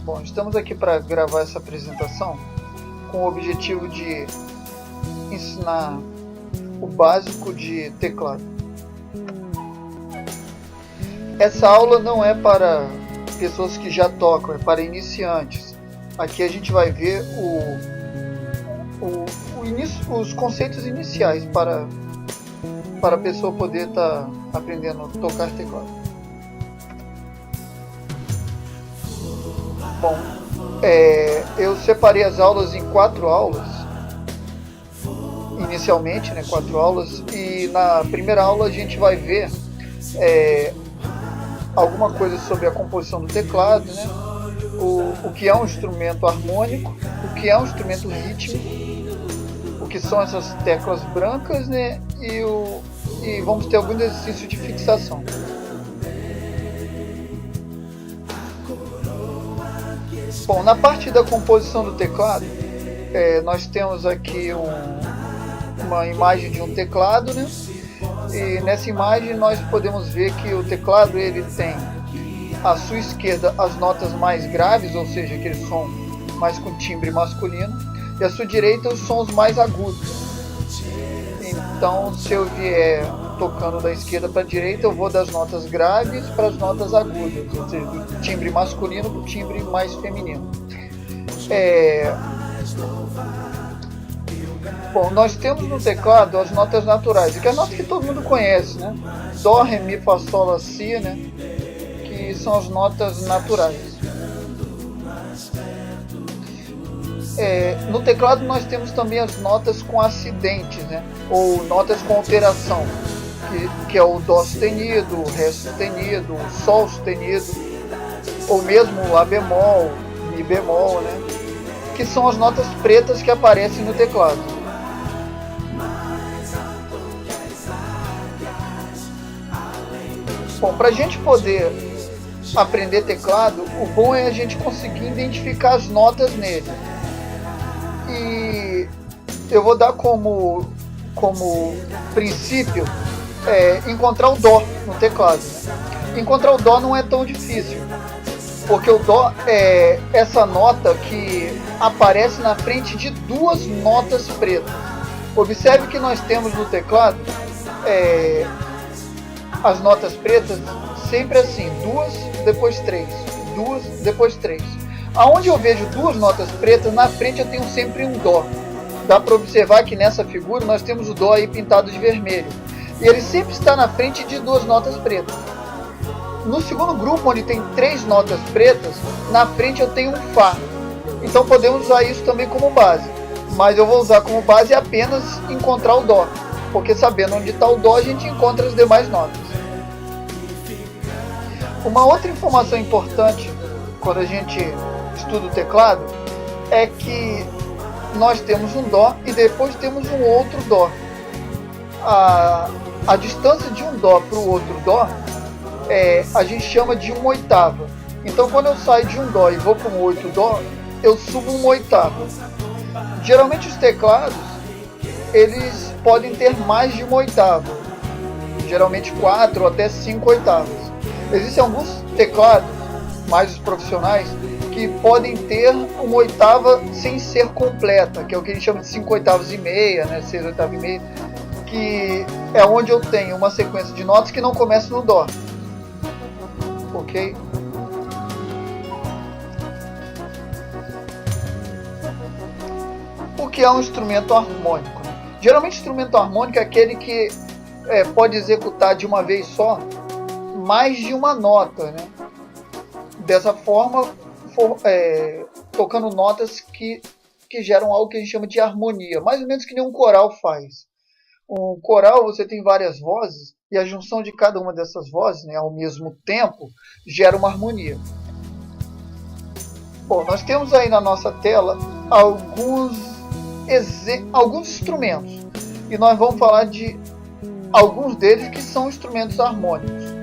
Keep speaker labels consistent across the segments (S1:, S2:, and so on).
S1: Bom, estamos aqui para gravar essa apresentação com o objetivo de ensinar o básico de teclado. Essa aula não é para pessoas que já tocam, é para iniciantes. Aqui a gente vai ver os conceitos iniciais para a pessoa poder estar aprendendo a tocar teclado. Bom, eu separei as aulas em 4 aulas, inicialmente, 4 aulas, e na primeira aula a gente vai ver alguma coisa sobre a composição do teclado, o que é um instrumento harmônico, o que é um instrumento rítmico, o que são essas teclas brancas, e vamos ter alguns exercícios de fixação. Bom, na parte da composição do teclado, nós temos aqui uma imagem de um teclado, e nessa imagem nós podemos ver que o teclado ele tem à sua esquerda as notas mais graves, ou seja, aquele som mais com timbre masculino, e à sua direita os sons mais agudos. Então, se eu vier tocando da esquerda para a direita, eu vou das notas graves para as notas agudas, ou seja, do timbre masculino para o timbre mais feminino. Bom, nós temos no teclado as notas naturais, que é a nota que todo mundo conhece, Dó, Ré, Mi, Fá, Sol, Lá, Si, que são as notas naturais. No teclado nós temos também as notas com acidentes, ou notas com alteração, que é o Dó sustenido, o Ré sustenido, o Sol sustenido, ou mesmo o Lá bemol, Mi bemol, que são as notas pretas que aparecem no teclado. Bom, para a gente poder aprender teclado, o bom é a gente conseguir identificar as notas nele. E eu vou dar como princípio encontrar o Dó no teclado. Encontrar o Dó não é tão difícil, porque o Dó é essa nota que aparece na frente de 2 notas pretas. Observe que nós temos no teclado as notas pretas sempre assim, 2, depois 3, 2, depois 3. Aonde eu vejo 2 notas pretas, na frente eu tenho sempre um Dó. Dá para observar que nessa figura nós temos o Dó aí pintado de vermelho. E ele sempre está na frente de 2 notas pretas. No segundo grupo, onde tem 3 notas pretas, na frente eu tenho um Fá. Então podemos usar isso também como base. Mas eu vou usar como base apenas encontrar o Dó. Porque sabendo onde está o Dó, a gente encontra as demais notas. Uma outra informação importante quando a gente estuda o teclado é que nós temos um Dó e depois temos um outro Dó. A distância de um Dó para o outro Dó a gente chama de 1/8. Então quando eu saio de um Dó e vou para um outro Dó, eu subo 1/8. Geralmente os teclados eles podem ter mais de 1/8, geralmente 4 ou até 5/8. Existem alguns teclados, mais os profissionais, que podem ter 1/8 sem ser completa, que é o que a gente chama de 5/8 e 6/8 que é onde eu tenho uma sequência de notas que não começa no Dó. Ok? O que é um instrumento harmônico? Geralmente o instrumento harmônico é aquele que pode executar de uma vez só mais de uma nota, Dessa forma, tocando notas que geram algo que a gente chama de harmonia, mais ou menos que nem um coral faz. Um coral você tem várias vozes e a junção de cada uma dessas vozes, ao mesmo tempo, gera uma harmonia. Bom, nós temos aí na nossa tela alguns instrumentos e nós vamos falar de alguns deles que são instrumentos harmônicos.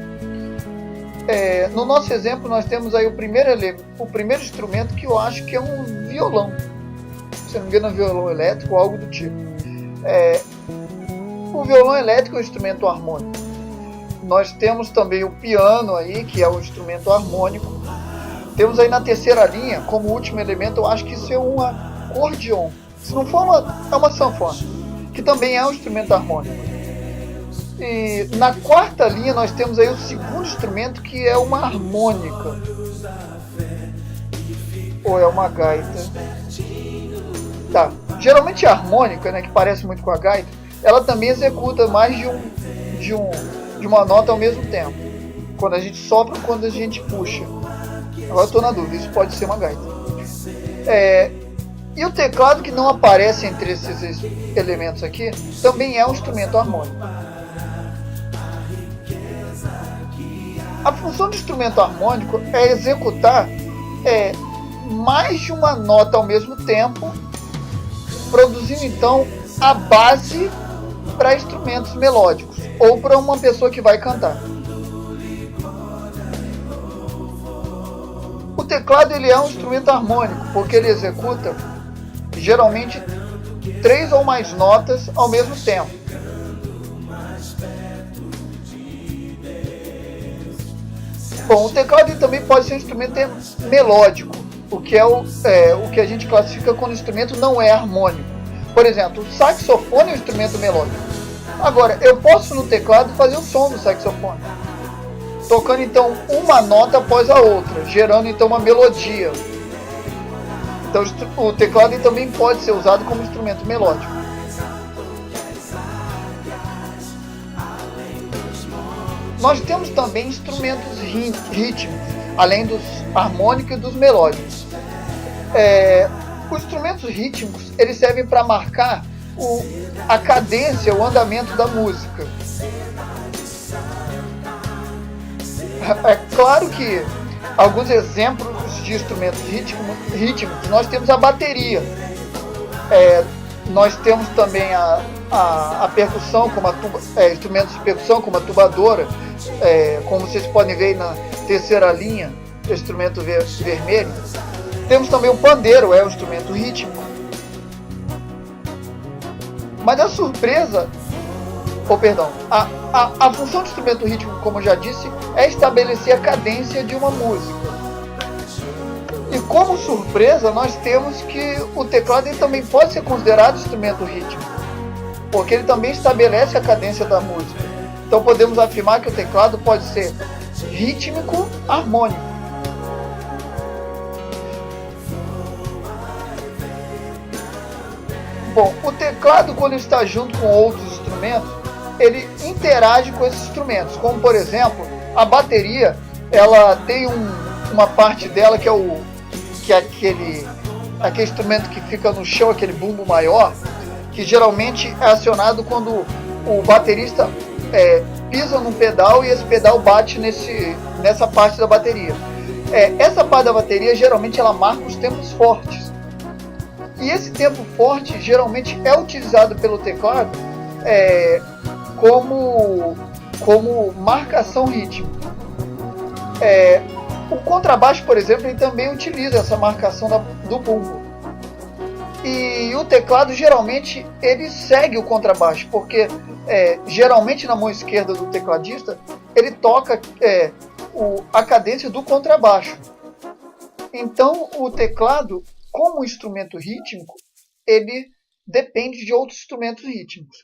S1: No nosso exemplo nós temos aí o primeiro instrumento, que eu acho que é um violão, se não me engano é um violão elétrico ou algo do tipo. O violão elétrico é um instrumento harmônico. Nós temos também o piano aí, que é um instrumento harmônico. Temos aí na terceira linha, como último elemento, eu acho que isso é um acordeon. Se não for é uma sanfona, que também é um instrumento harmônico. E na quarta linha nós temos aí o segundo instrumento, que é uma harmônica. Ou é uma gaita. Tá. Geralmente a harmônica, né, que parece muito com a gaita, ela também executa mais de uma nota ao mesmo tempo. Quando a gente sopra ou quando a gente puxa. Agora eu estou na dúvida, isso pode ser uma gaita. E o teclado, que não aparece entre esses elementos aqui, também é um instrumento harmônico. A função do instrumento harmônico é executar mais de uma nota ao mesmo tempo, produzindo então a base para instrumentos melódicos ou para uma pessoa que vai cantar. O teclado, ele é um instrumento harmônico porque ele executa geralmente 3 ou mais notas ao mesmo tempo. Bom, o teclado, ele também pode ser um instrumento melódico, o que é o que a gente classifica quando o instrumento não é harmônico. Por exemplo, o saxofone é um instrumento melódico. Agora, eu posso no teclado fazer o som do saxofone, tocando então uma nota após a outra, gerando então uma melodia. Então o teclado também pode ser usado como instrumento melódico. Nós temos também instrumentos rítmicos, além dos harmônicos e dos melódicos. Os instrumentos rítmicos, eles servem para marcar a cadência, o andamento da música. É claro que alguns exemplos de instrumentos rítmicos, nós temos a bateria. Nós temos também a percussão, como instrumentos de percussão, como a tubadora, como vocês podem ver na terceira linha, o instrumento vermelho. Temos também o pandeiro, é um instrumento rítmico. Mas a surpresa, a função do instrumento rítmico, como eu já disse, é estabelecer a cadência de uma música. E como surpresa, nós temos que o teclado, ele também pode ser considerado instrumento rítmico, porque ele também estabelece a cadência da música. Então podemos afirmar que o teclado pode ser rítmico harmônico. Bom, o teclado, quando está junto com outros instrumentos, ele interage com esses instrumentos, como por exemplo, a bateria, ela tem uma parte dela que é aquele instrumento que fica no chão, aquele bumbo maior, que geralmente é acionado quando o baterista pisa num pedal e esse pedal bate nessa parte da bateria. Essa parte da bateria, geralmente, ela marca os tempos fortes. E esse tempo forte, geralmente, é utilizado pelo teclado como marcação rítmica. O contrabaixo, por exemplo, ele também utiliza essa marcação do bumbo. E o teclado, geralmente, ele segue o contrabaixo, porque geralmente na mão esquerda do tecladista, ele toca a cadência do contrabaixo. Então, o teclado, como instrumento rítmico, ele depende de outros instrumentos rítmicos.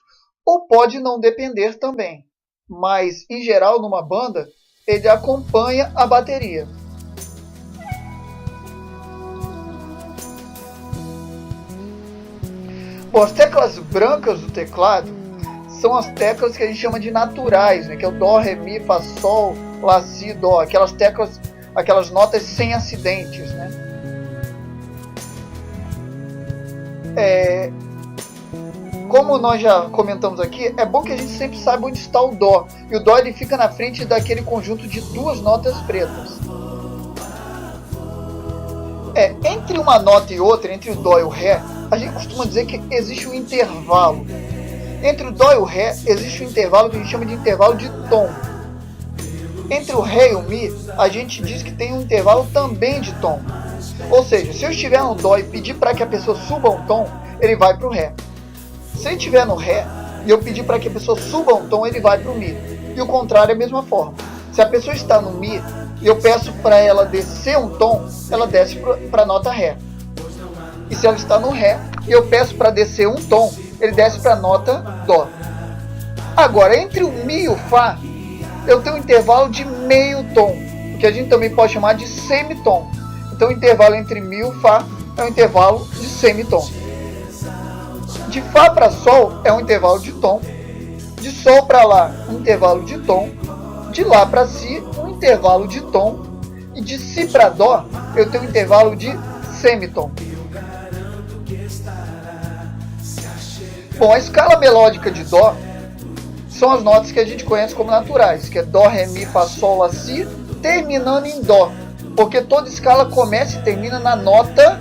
S1: Ou pode não depender também, mas, em geral, numa banda, ele acompanha a bateria. Bom, as teclas brancas do teclado são as teclas que a gente chama de naturais, né? Que é o Dó, Ré, Mi, Fá, Sol, Lá, Si, Dó. Aquelas notas sem acidentes, né? Como nós já comentamos aqui, é bom que a gente sempre saiba onde está o Dó. E o Dó, ele fica na frente daquele conjunto de duas notas pretas. Entre uma nota e outra, entre o Dó e o Ré, a gente costuma dizer que existe um intervalo. Entre o Dó e o Ré, existe um intervalo que a gente chama de intervalo de tom. Entre o Ré e o Mi, a gente diz que tem um intervalo também de tom. Ou seja, se eu estiver no Dó e pedir para que a pessoa suba um tom, ele vai para o Ré. Se eu estiver no Ré e eu pedir para que a pessoa suba um tom, ele vai para o Mi. E o contrário é a mesma forma. Se Se a pessoa está no Mi e eu peço para ela descer um tom, ela desce para a nota Ré. E se ela está no Ré e eu peço para descer um tom, ele desce para a nota Dó. Agora, entre o Mi e o Fá, eu tenho um intervalo de meio tom, que a gente também pode chamar de semitom. Então o intervalo entre Mi e o Fá é um intervalo de semitom. De Fá para Sol é um intervalo de tom. De Sol para Lá, um intervalo de tom. De Lá para Si, um intervalo de tom. E de Si para Dó, eu tenho um intervalo de semitom. Bom, a escala melódica de Dó são as notas que a gente conhece como naturais, que é Dó, Ré, Mi, Fá, Sol, Lá, Si, terminando em Dó. Porque toda escala começa e termina na nota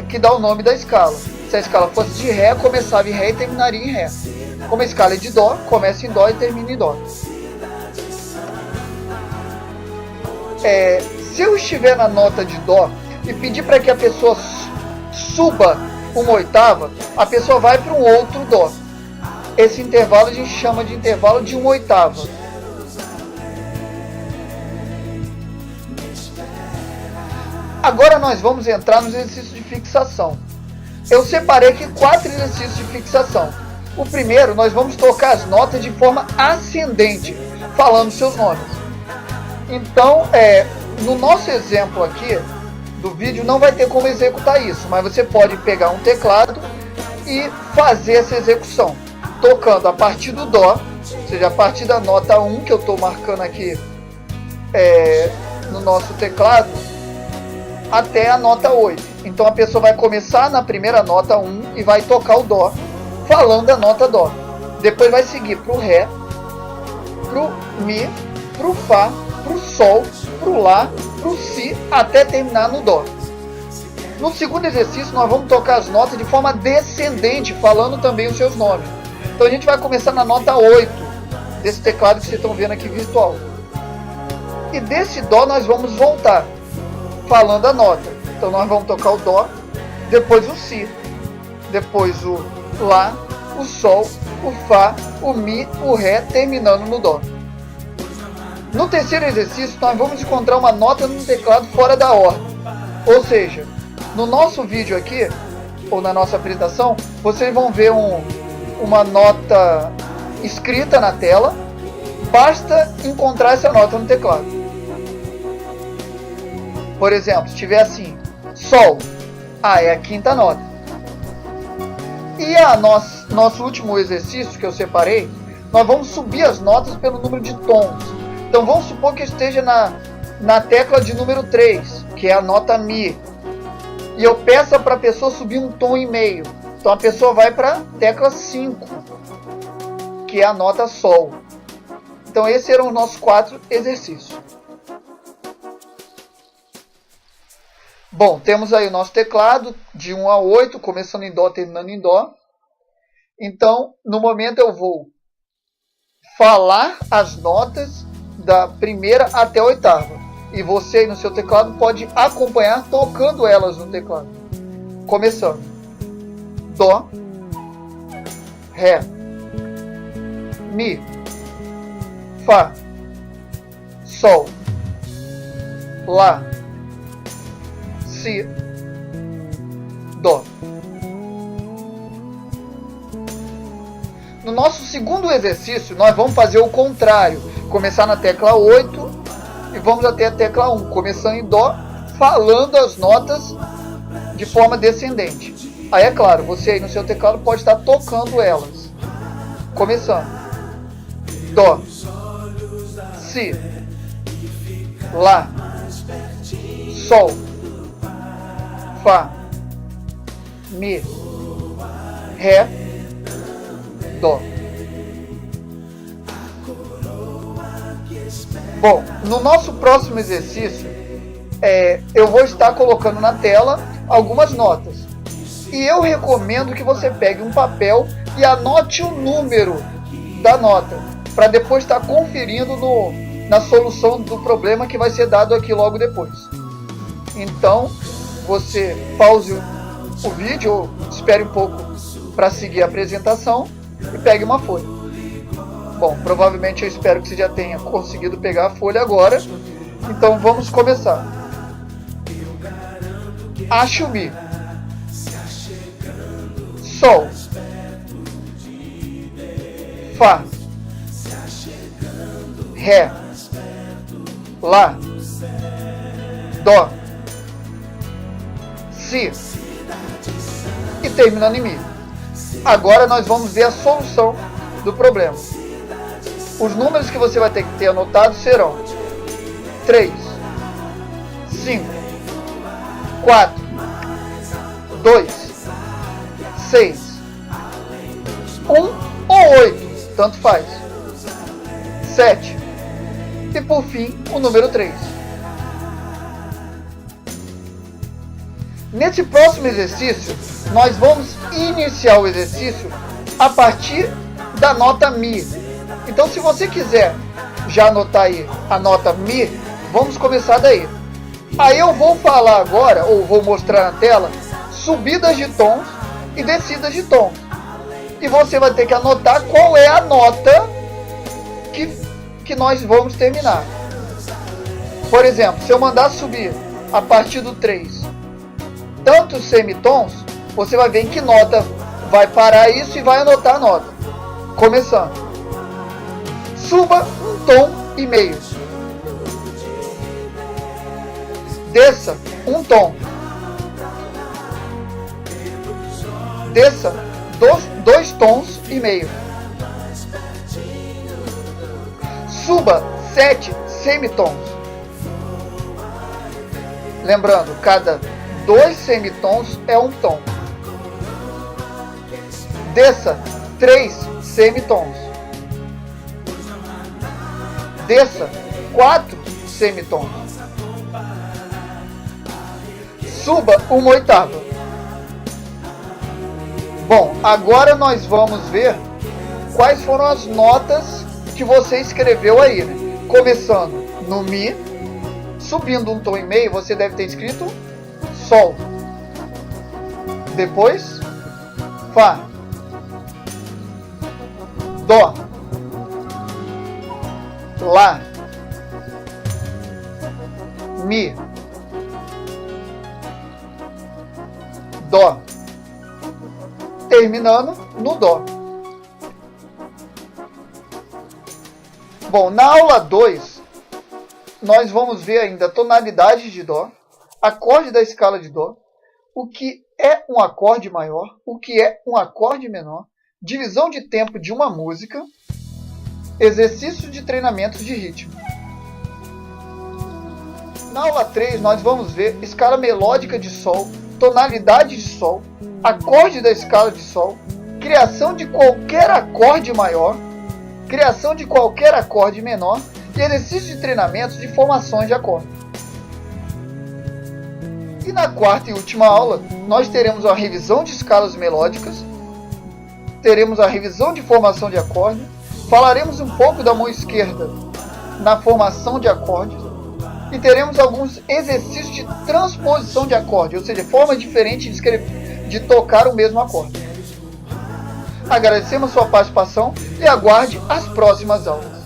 S1: que dá o nome da escala. Se a escala fosse de Ré, começava em Ré e terminaria em Ré. Como a escala é de Dó, começa em Dó e termina em Dó. Se eu estiver na nota de Dó e pedir para que a pessoa suba uma oitava, a pessoa vai para um outro Dó. Esse intervalo a gente chama de intervalo de uma oitava. Agora nós vamos entrar nos exercícios de fixação. Eu separei aqui 4 exercícios de fixação. O primeiro, nós vamos tocar as notas de forma ascendente, falando seus nomes. Então, no nosso exemplo aqui do vídeo, não vai ter como executar isso, mas você pode pegar um teclado e fazer essa execução, tocando a partir do Dó, ou seja, a partir da nota 1, que eu estou marcando aqui no nosso teclado, até a nota 8. Então a pessoa vai começar na primeira nota 1 e vai tocar o Dó, falando a nota Dó. Depois vai seguir para o Ré, para o Mi, para o Fá, para o Sol, para o Lá, para o Si, até terminar no Dó. No segundo exercício nós vamos tocar as notas de forma descendente, falando também os seus nomes. Então a gente vai começar na nota 8, desse teclado que vocês estão vendo aqui virtual. E desse Dó nós vamos voltar, falando a nota. Então nós vamos tocar o Dó, depois o Si, depois o Lá, o Sol, o Fá, o Mi, o Ré, terminando no Dó. No terceiro exercício nós vamos encontrar uma nota no teclado fora da ordem. Ou seja, no nosso vídeo aqui, ou na nossa apresentação, vocês vão ver uma nota escrita na tela. Basta encontrar essa nota no teclado. Por exemplo, se tiver assim, Sol, é a quinta nota. E nosso último exercício que eu separei, nós vamos subir as notas pelo número de tons. Então vamos supor que eu esteja na tecla de número 3, que é a nota Mi. E eu peço para a pessoa subir um tom e meio. Então a pessoa vai para a tecla 5, que é a nota Sol. Então esses eram os nossos 4 exercícios. Bom, temos aí o nosso teclado de 1 a 8, começando em Dó, terminando em Dó. Então, no momento eu vou falar as notas da primeira até a oitava. E você aí no seu teclado pode acompanhar tocando elas no teclado. Começando. Dó, Ré, Mi, Fá, Sol, Lá, Si, Dó. No nosso segundo exercício, nós vamos fazer o contrário. Começar na tecla 8 e vamos até a tecla 1, começando em Dó, falando as notas de forma descendente. Aí é claro, você aí no seu teclado pode estar tocando elas. Começando. Dó, Si, Lá, Sol, Fá, Mi, Ré, Dó. Bom, no nosso próximo exercício, eu vou estar colocando na tela algumas notas. E eu recomendo que você pegue um papel e anote o número da nota, para depois estar conferindo na solução do problema que vai ser dado aqui logo depois. Então, você pause o vídeo, ou espere um pouco para seguir a apresentação e pegue uma folha. Bom, provavelmente eu espero que você já tenha conseguido pegar a folha agora. Então vamos começar. Acho Mi. Sol. Fá. Ré. Lá. Dó. Si. E terminando em Mi. Agora nós vamos ver a solução do problema. Os números que você vai ter que ter anotado serão 3, 5, 4, 2, 6, 1 ou 8, tanto faz, 7 e por fim o número 3. Nesse próximo exercício, nós vamos iniciar o exercício a partir da nota Mi. Então, se você quiser já anotar aí a nota Mi, vamos começar daí. Aí eu vou falar agora, ou vou mostrar na tela, subidas de tons e descidas de tons. E você vai ter que anotar qual é a nota que nós vamos terminar. Por exemplo, se eu mandar subir a partir do 3 tantos semitons, você vai ver em que nota vai parar isso e vai anotar a nota. Começando. Suba um tom e meio. Desça um tom. Desça dois tons e meio. Suba 7 semitons. Lembrando, cada 2 semitons é um tom. Desça 3 semitons. Desça 4 semitons. Suba uma oitava. Bom, agora nós vamos ver quais foram as notas que você escreveu aí, né? Começando no Mi, subindo um tom e meio, você deve ter escrito Sol. Depois, Fá. Dó. Lá. Mi. Dó. Terminando no Dó. Bom, na aula 2, nós vamos ver ainda tonalidade de Dó, acorde da escala de Dó, o que é um acorde maior, o que é um acorde menor, divisão de tempo de uma música, exercício de treinamento de ritmo. Na aula 3, nós vamos ver escala melódica de Sol, tonalidade de Sol, acorde da escala de Sol, criação de qualquer acorde maior, criação de qualquer acorde menor e exercício de treinamento de formações de acorde. E na quarta e última aula, nós teremos a revisão de escalas melódicas, teremos a revisão de formação de acorde, falaremos um pouco da mão esquerda na formação de acordes e teremos alguns exercícios de transposição de acorde, ou seja, forma diferente de tocar o mesmo acorde. Agradecemos sua participação e aguarde as próximas aulas.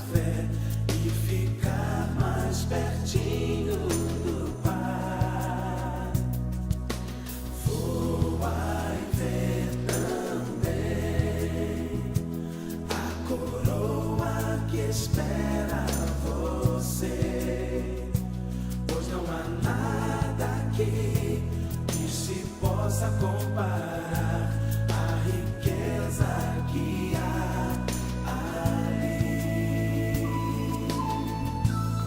S2: Espera você, pois não há nada aqui que se possa comparar.